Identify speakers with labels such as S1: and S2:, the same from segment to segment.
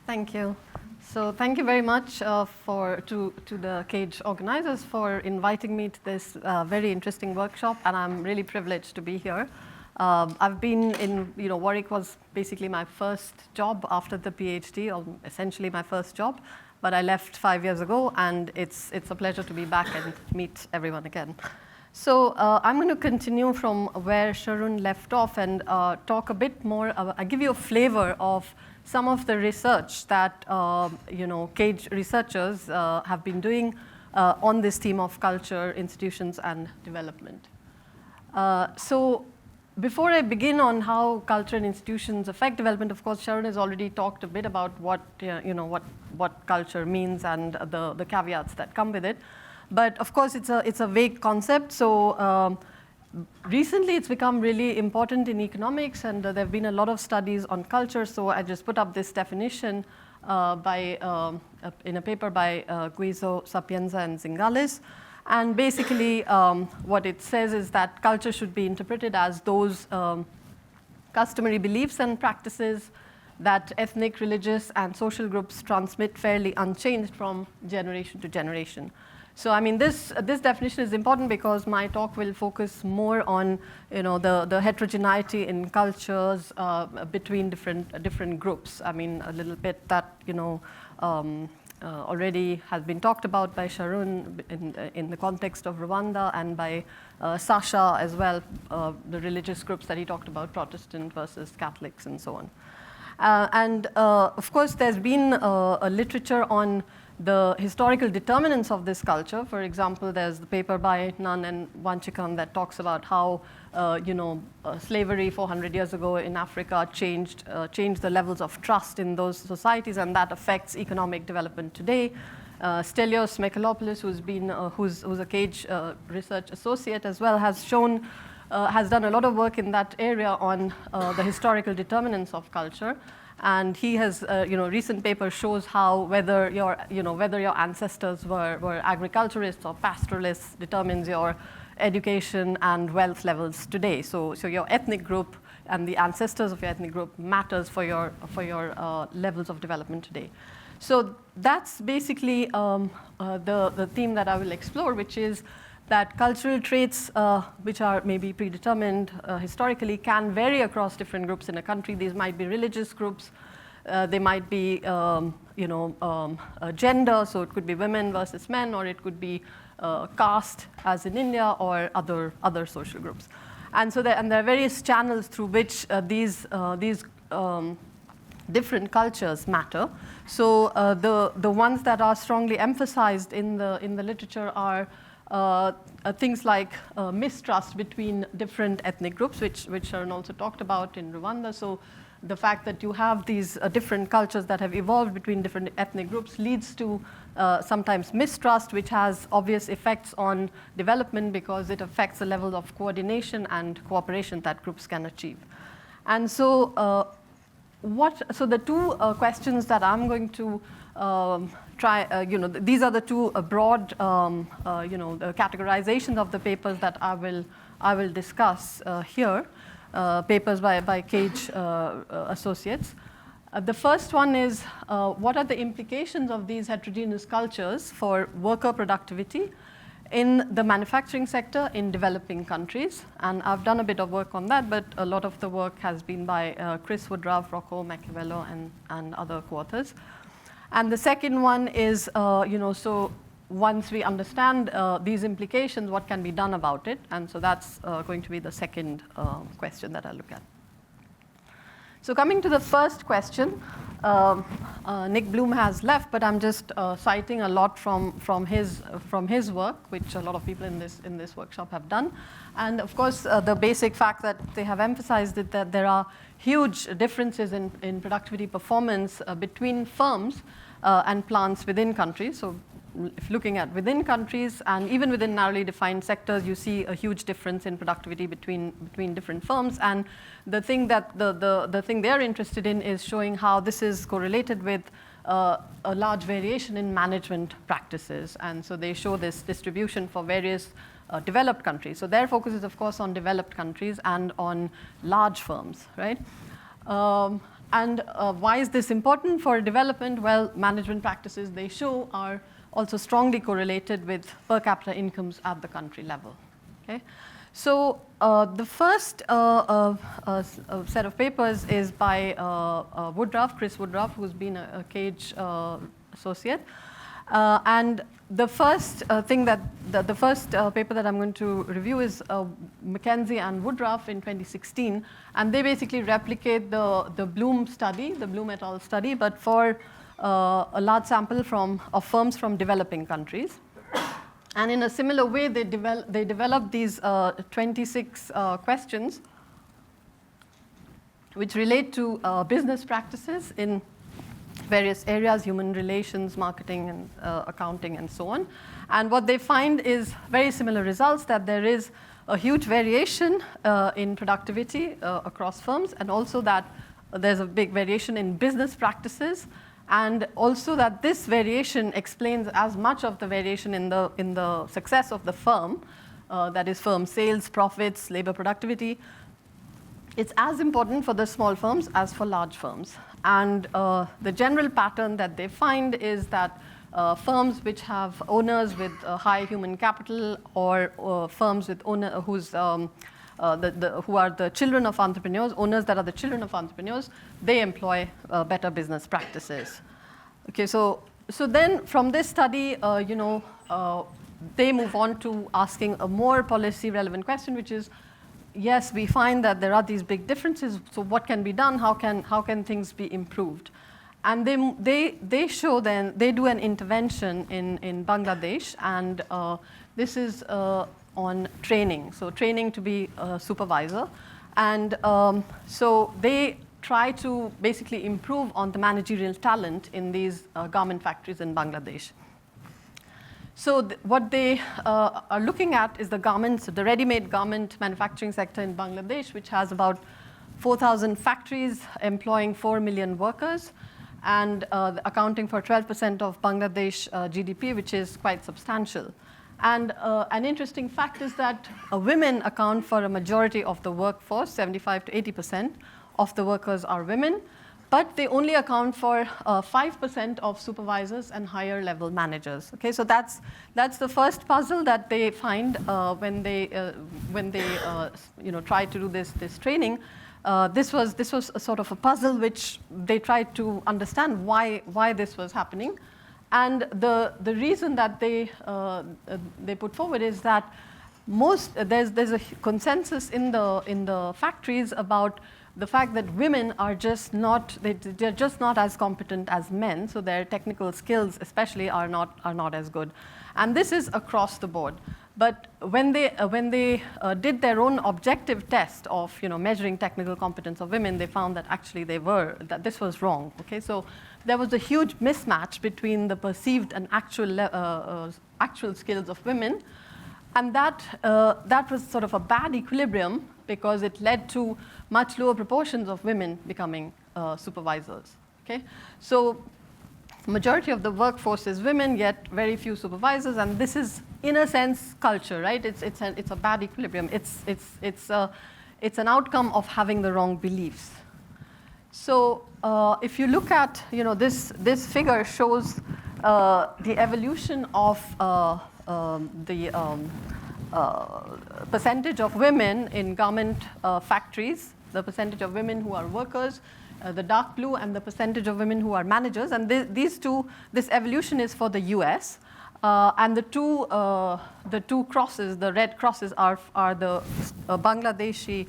S1: Thank you. So thank you very much to the CAGE organizers for inviting me to this very interesting workshop, and I'm really privileged to be here. I've been in, Warwick was basically my first job after the PhD, or essentially my first job, but I left 5 years ago, and it's a pleasure to be back and meet everyone again. So I'm going to continue from where Sharon left off and talk a bit more. I'll give you a flavor of some of the research that CAGE researchers have been doing on this theme of culture, institutions, and development. So before I begin on how culture and institutions affect development, of course, Sharon has already talked a bit about what culture means and the caveats that come with it. But of course, it's a vague concept. So recently, it's become really important in economics, and there have been a lot of studies on culture. So I just put up this definition in a paper by Guizzo, Sapienza, and Zingales. And basically, what it says is that culture should be interpreted as those customary beliefs and practices that ethnic, religious, and social groups transmit fairly unchanged from generation to generation. So I mean, this definition is important because my talk will focus more on the heterogeneity in cultures between different groups. I mean, a little bit that already has been talked about by Sharon in the context of Rwanda, and by Sasha as well, the religious groups that he talked about, Protestant versus Catholics and so on. And of course, there's been a literature on the historical determinants of this culture. For example, there's the paper by Nunn and Wanchikan that talks about how slavery 400 years ago in Africa changed the levels of trust in those societies, and that affects economic development today. Stelios Mekalopoulos, who's a CAGE research associate as well, has done a lot of work in that area on the historical determinants of culture. And he has, recent paper shows how whether your ancestors were agriculturists or pastoralists determines your education and wealth levels today. So your ethnic group and the ancestors of your ethnic group matters for your levels of development today. So that's basically the theme that I will explore, which is that cultural traits, which are maybe predetermined historically, can vary across different groups in a country. These might be religious groups. They might be, gender, so it could be women versus men, or it could be caste, as in India, or other social groups. And so there are various channels through which these different cultures matter. So the ones that are strongly emphasized in the literature are things like mistrust between different ethnic groups, which Sharon also talked about in Rwanda. So the fact that you have these different cultures that have evolved between different ethnic groups leads to sometimes mistrust, which has obvious effects on development because it affects the level of coordination and cooperation that groups can achieve. And so so the two questions that I'm going to these are the two broad, the categorizations of the papers that I will discuss here, papers by CAGE associates. The first one is what are the implications of these heterogeneous cultures for worker productivity in the manufacturing sector in developing countries? And I've done a bit of work on that, but a lot of the work has been by Chris Woodruff, Rocco Machiavello, and other co-authors. And the second one is, so once we understand these implications, what can be done about it? And so that's going to be the second question that I'll look at. So coming to the first question, Nick Bloom has left, but I'm just citing a lot from his work, which a lot of people in this workshop have done. And of course, the basic fact that they have emphasized is that there are huge differences in productivity performance between firms and plants within countries. So if looking at within countries and even within narrowly defined sectors, you see a huge difference in productivity between different firms. And the thing that the thing they're interested in is showing how this is correlated with a large variation in management practices. And so they show this distribution for various developed countries. So their focus is, of course, on developed countries and on large firms, right? And why is this important for development? Well, management practices, they show, are also strongly correlated with per capita incomes at the country level. Okay? So the first set of papers is by Chris Woodruff, who's been a Cage associate. And the first the first paper that I'm going to review is McKenzie and Woodruff in 2016. And they basically replicate the Bloom study, the Bloom et al. Study, but for a large sample of firms from developing countries. And in a similar way, they developed these 26 questions which relate to business practices in various areas, human relations, marketing, and accounting, and so on. And what they find is very similar results, that there is a huge variation in productivity across firms, and also that there's a big variation in business practices, and also that this variation explains as much of the variation in the success of the firm, that is firm sales, profits, labor productivity. It's as important for the small firms as for large firms. And the general pattern that they find is that firms which have owners with high human capital, or firms with who are the children of entrepreneurs, owners that are the children of entrepreneurs, they employ better business practices. Okay, so then from this study, they move on to asking a more policy relevant question, which is, yes, we find that there are these big differences, so what can be done? How can things be improved? And they show then, they do an intervention in Bangladesh, and this is on training, so training to be a supervisor. And so they try to basically improve on the managerial talent in these garment factories in Bangladesh. So what they are looking at is the garments, the ready-made garment manufacturing sector in Bangladesh, which has about 4,000 factories employing 4 million workers, and accounting for 12% of Bangladesh GDP, which is quite substantial. And an interesting fact is that women account for a majority of the workforce, 75 to 80% of the workers are women, but they only account for 5% of supervisors and higher level managers. Okay, so that's the first puzzle that they find when they try to do this training. This was a sort of a puzzle which they tried to understand why this was happening. And the reason that they put forward is that there's a consensus in the factories about the fact that women are just not they're just not as competent as men, so their technical skills especially are not as good, and this is across the board. But when they did their own objective test of measuring technical competence of women, they found that actually that this was wrong. Okay, so there was a huge mismatch between the perceived and actual skills of women, and that was sort of a bad equilibrium because it led to much lower proportions of women becoming supervisors. Okay, so majority of the workforce is women, yet very few supervisors, and this is, in a sense, culture, right? It's a bad equilibrium. It's an outcome of having the wrong beliefs. So if you look at this figure shows the evolution of the percentage of women in garment factories, the percentage of women who are workers, the dark blue, and the percentage of women who are managers. And this evolution is for the US. And the two crosses, the red crosses, are the Bangladeshi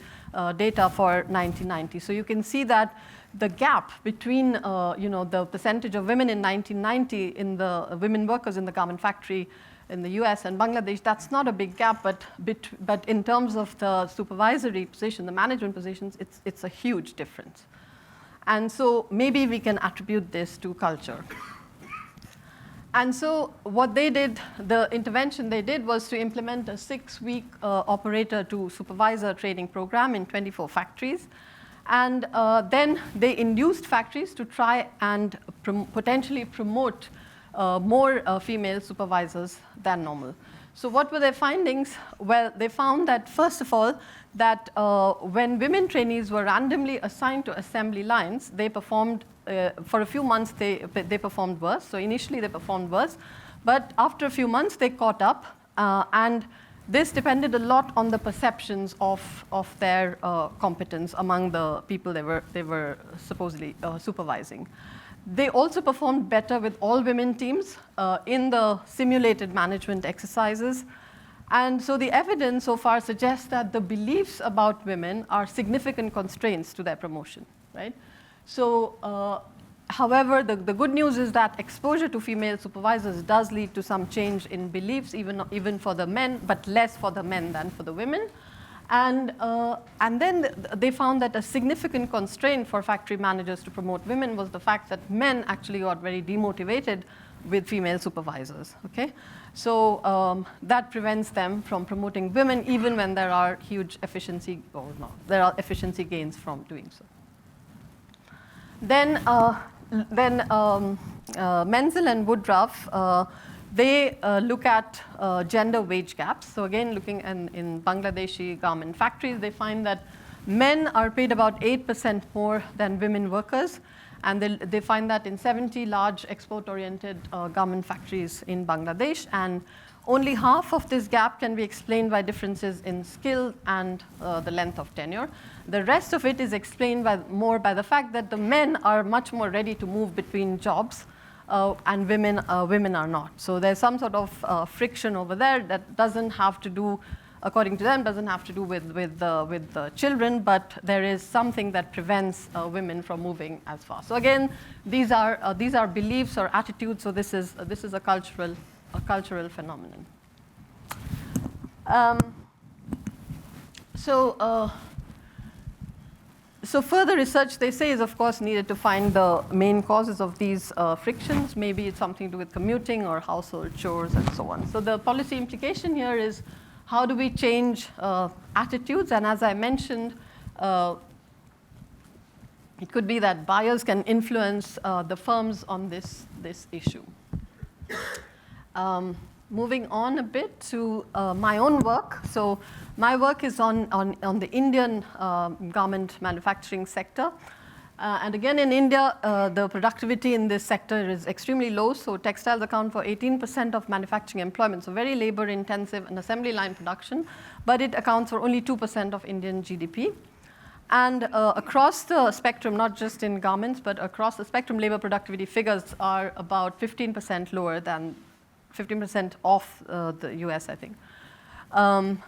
S1: data for 1990. So you can see that the gap between the percentage of women in 1990 in the women workers in the garment factory in the US and Bangladesh, that's not a big gap, but in terms of the supervisory position, the management positions, it's a huge difference. And so maybe we can attribute this to culture. And so what they did, the intervention they did, was to implement a 6-week operator to supervisor training program in 24 factories. And then they induced factories to try and potentially promote more female supervisors than normal. So what were their findings? Well, they found that, first of all, that when women trainees were randomly assigned to assembly lines, they performed, for a few months, they performed worse. So initially, they performed worse. But after a few months, they caught up. And this depended a lot on the perceptions of their competence among the people they were supposedly supervising. They also performed better with all women teams in the simulated management exercises. And so the evidence so far suggests that the beliefs about women are significant constraints to their promotion, right? So, however, the good news is that exposure to female supervisors does lead to some change in beliefs, even for the men, but less for the men than for the women. And then they found that a significant constraint for factory managers to promote women was the fact that men actually got very demotivated with female supervisors, okay? So that prevents them from promoting women even when there are huge efficiency, or no, there are efficiency gains from doing so. Then Menzel and Woodruff, they look at gender wage gaps. So again, looking in Bangladeshi garment factories, they find that men are paid about 8% more than women workers. And they find that in 70 large export-oriented garment factories in Bangladesh. And only half of this gap can be explained by differences in skill and the length of tenure. The rest of it is explained more by the fact that the men are much more ready to move between jobs, and women are not. So there's some sort of friction over there that doesn't have to do, according to them, doesn't have to do with the children, but there is something that prevents women from moving as fast. So again, these are beliefs or attitudes. So this is a cultural phenomenon. So further research, they say, is of course needed to find the main causes of these frictions. Maybe it's something to do with commuting or household chores and so on. So the policy implication here is, how do we change attitudes? And as I mentioned, it could be that buyers can influence the firms on this issue. Moving on a bit to my own work. So my work is on the Indian garment manufacturing sector. And again, in India, the productivity in this sector is extremely low. So textiles account for 18% of manufacturing employment, so very labor-intensive and assembly line production. But it accounts for only 2% of Indian GDP. And across the spectrum, not just in garments, but across the spectrum, labor productivity figures are about 15% lower than 15% of the US, I think.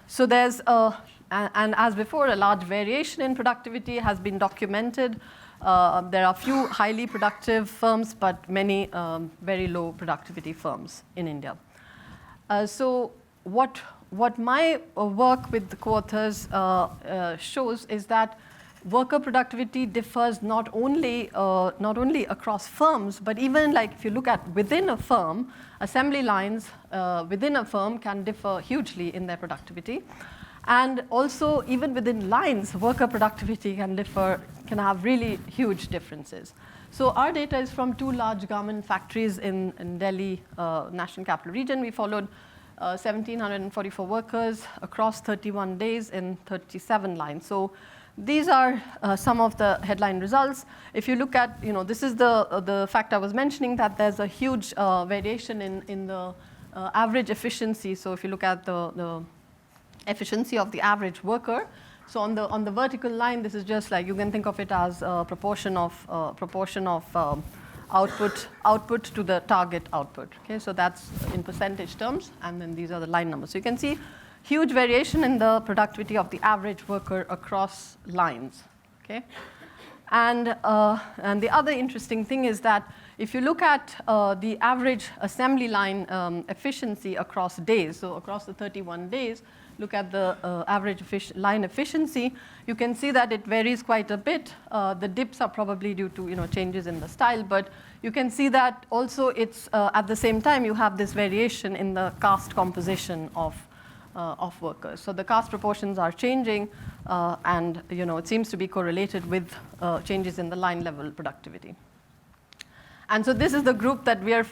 S1: So there's, and as before, a large variation in productivity has been documented. There are few highly productive firms, but many very low productivity firms in India. So what my work with the co-authors shows is that worker productivity differs not only across firms, but even like if you look at within a firm, assembly lines within a firm can differ hugely in their productivity. And also, even within lines, worker productivity can have really huge differences. So our data is from 2 large garment factories in Delhi, National Capital Region. We followed 1,744 workers across 31 days in 37 lines. So these are some of the headline results. If you look at, this is the fact I was mentioning, that there's a huge variation in the average efficiency. So if you look at the efficiency of the average worker, so on the vertical line, this is just like, you can think of it as a proportion of output to the target output. Okay, so that's in percentage terms, and then these are the line numbers. So you can see huge variation in the productivity of the average worker across lines. Okay, and the other interesting thing is that if you look at the average assembly line efficiency across days, so across the 31 days, look at the average line efficiency, you can see that it varies quite a bit. The dips are probably due to changes in the style, but you can see that also it's at the same time you have this variation in the caste composition of workers. So the caste proportions are changing, and it seems to be correlated with changes in the line level productivity. And so this is the group that we are,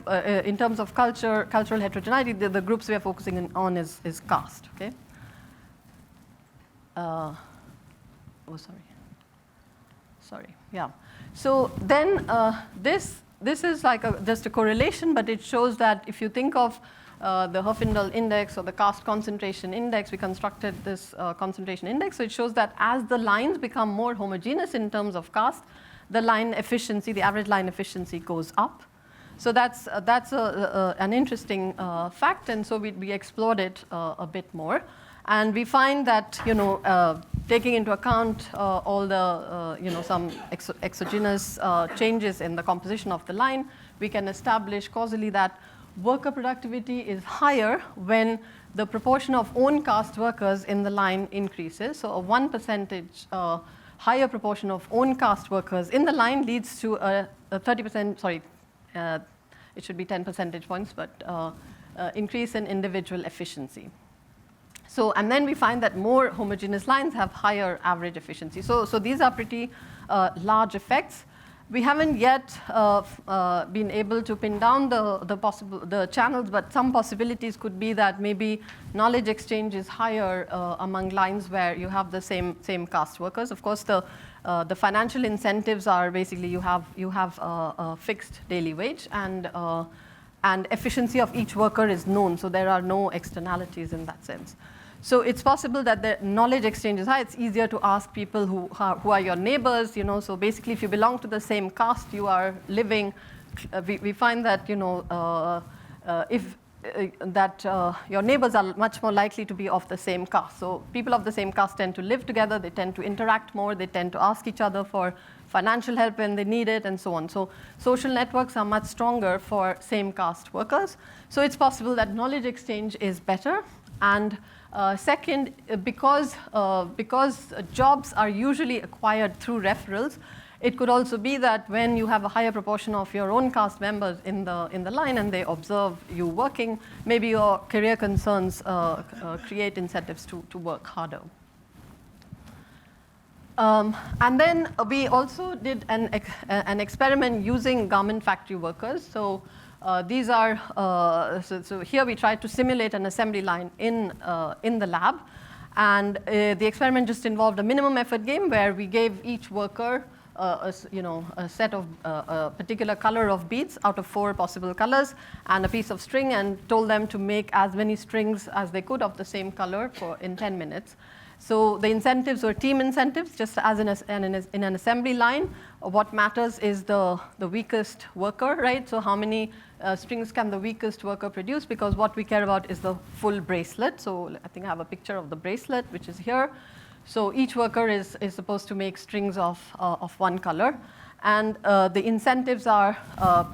S1: in terms of cultural heterogeneity, the groups we are focusing on is caste, okay? Oh, sorry, yeah. So then this is like just a correlation, but it shows that if you think of the Herfindahl index or the caste concentration index, we constructed this concentration index. So it shows that as the lines become more homogeneous in terms of caste, the line efficiency, the average line efficiency goes up. So that's an interesting fact, and so we explored it a bit more. And we find that, taking into account all the, some exogenous changes in the composition of the line, we can establish causally that worker productivity is higher when the proportion of own caste workers in the line increases. So a 1% higher proportion of own caste workers in the line leads to a 30%, sorry, it should be 10 percentage points, but increase in individual efficiency. So, and then we find that more homogeneous lines have higher average efficiency. So these are pretty large effects. We haven't yet been able to pin down the channels, but some possibilities could be that maybe knowledge exchange is higher among lines where you have the same caste workers. Of course, the financial incentives are basically you have a fixed daily wage, and efficiency of each worker is known, so there are no externalities in that sense. So it's possible that the knowledge exchange is high. It's easier to ask people who are your neighbors, So basically, if you belong to the same caste, you are living. We find that your neighbors are much more likely to be of the same caste. So people of the same caste tend to live together. They tend to interact more. They tend to ask each other for financial help when they need it, and so on. So social networks are much stronger for same caste workers. So it's possible that knowledge exchange is better. And second, because jobs are usually acquired through referrals, it could also be that when you have a higher proportion of your own caste members in the line and they observe you working, maybe your career concerns create incentives to work harder. And then we also did an experiment using garment factory workers. So these are, so here we tried to simulate an assembly line in the lab. And the experiment just involved a minimum effort game where we gave each worker a set of a particular color of beads out of 4 possible colors and a piece of string, and told them to make as many strings as they could of the same color in 10 minutes. So the incentives were team incentives, just as in an assembly line. What matters is the weakest worker, right? So how many strings can the weakest worker produce? Because what we care about is the full bracelet. So I think I have a picture of the bracelet, which is here. So each worker is supposed to make strings of one color. And the incentives are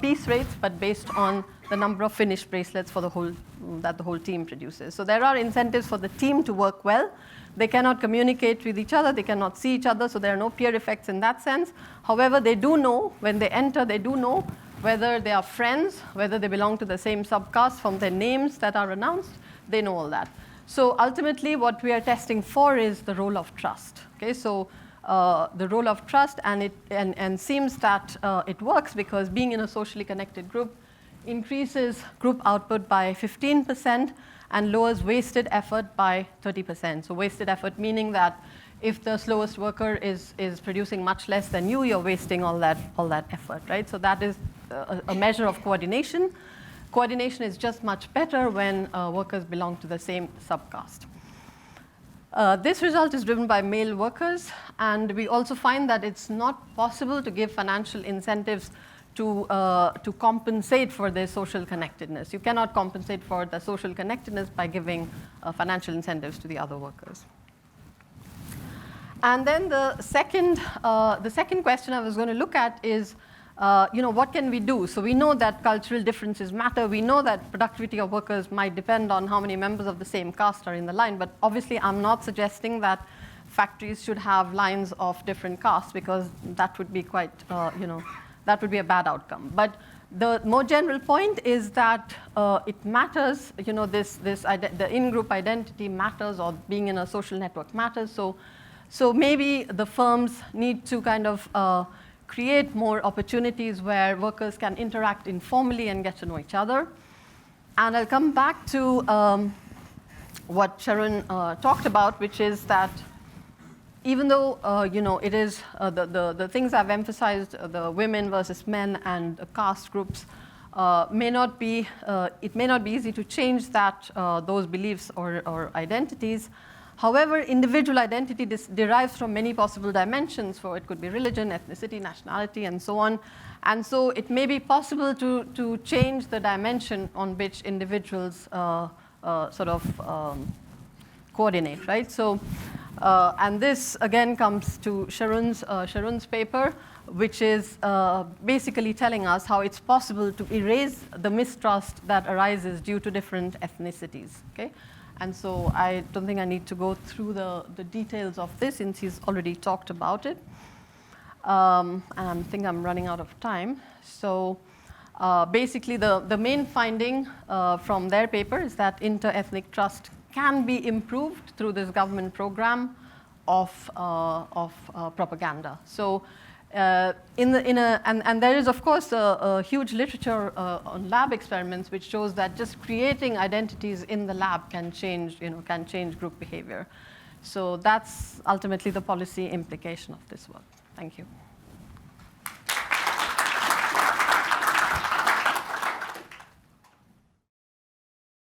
S1: piece rates, but based on the number of finished bracelets that the whole team produces. So there are incentives for the team to work well. They cannot communicate with each other. They cannot see each other. So there are no peer effects in that sense. However, they do know, when they enter, they do know whether they are friends, whether they belong to the same subcaste from their names that are announced. They know all that. So ultimately, what we are testing for is the role of trust. Okay, so the role of trust, and seems that it works because being in a socially connected group increases group output by 15% and lowers wasted effort by 30%. So wasted effort meaning that if the slowest worker is producing much less than you, you're wasting all that effort, right? So that is a measure of coordination. Coordination is just much better when workers belong to the same subcaste. This result is driven by male workers, and we also find that it's not possible to give financial incentives to compensate for their social connectedness. You cannot compensate for the social connectedness by giving financial incentives to the other workers. And then the second question I was going to look at is, what can we do? So we know that cultural differences matter. We know that productivity of workers might depend on how many members of the same caste are in the line. But obviously, I'm not suggesting that factories should have lines of different castes, because that would be quite, that would be a bad outcome. But the more general point is that it matters, the in-group identity matters, or being in a social network matters. So maybe the firms need to kind of create more opportunities where workers can interact informally and get to know each other. And I'll come back to what Sharon talked about, which is that even though it is the things I've emphasized, the women versus men and the caste groups, it may not be easy to change those beliefs or identities. However, individual identity derives from many possible dimensions. So it could be religion, ethnicity, nationality, and so on. And so it may be possible to change the dimension on which individuals coordinate, right? So, and this again comes to Sharon's paper, which is basically telling us how it's possible to erase the mistrust that arises due to different ethnicities, okay? And so I don't think I need to go through the details of this since he's already talked about it. And I think I'm running out of time. So basically the main finding from their paper is that inter-ethnic trust can be improved through this government program of propaganda. So and there is, of course, a huge literature on lab experiments which shows that just creating identities in the lab can change group behavior. So that's ultimately the policy implication of this work. Thank you.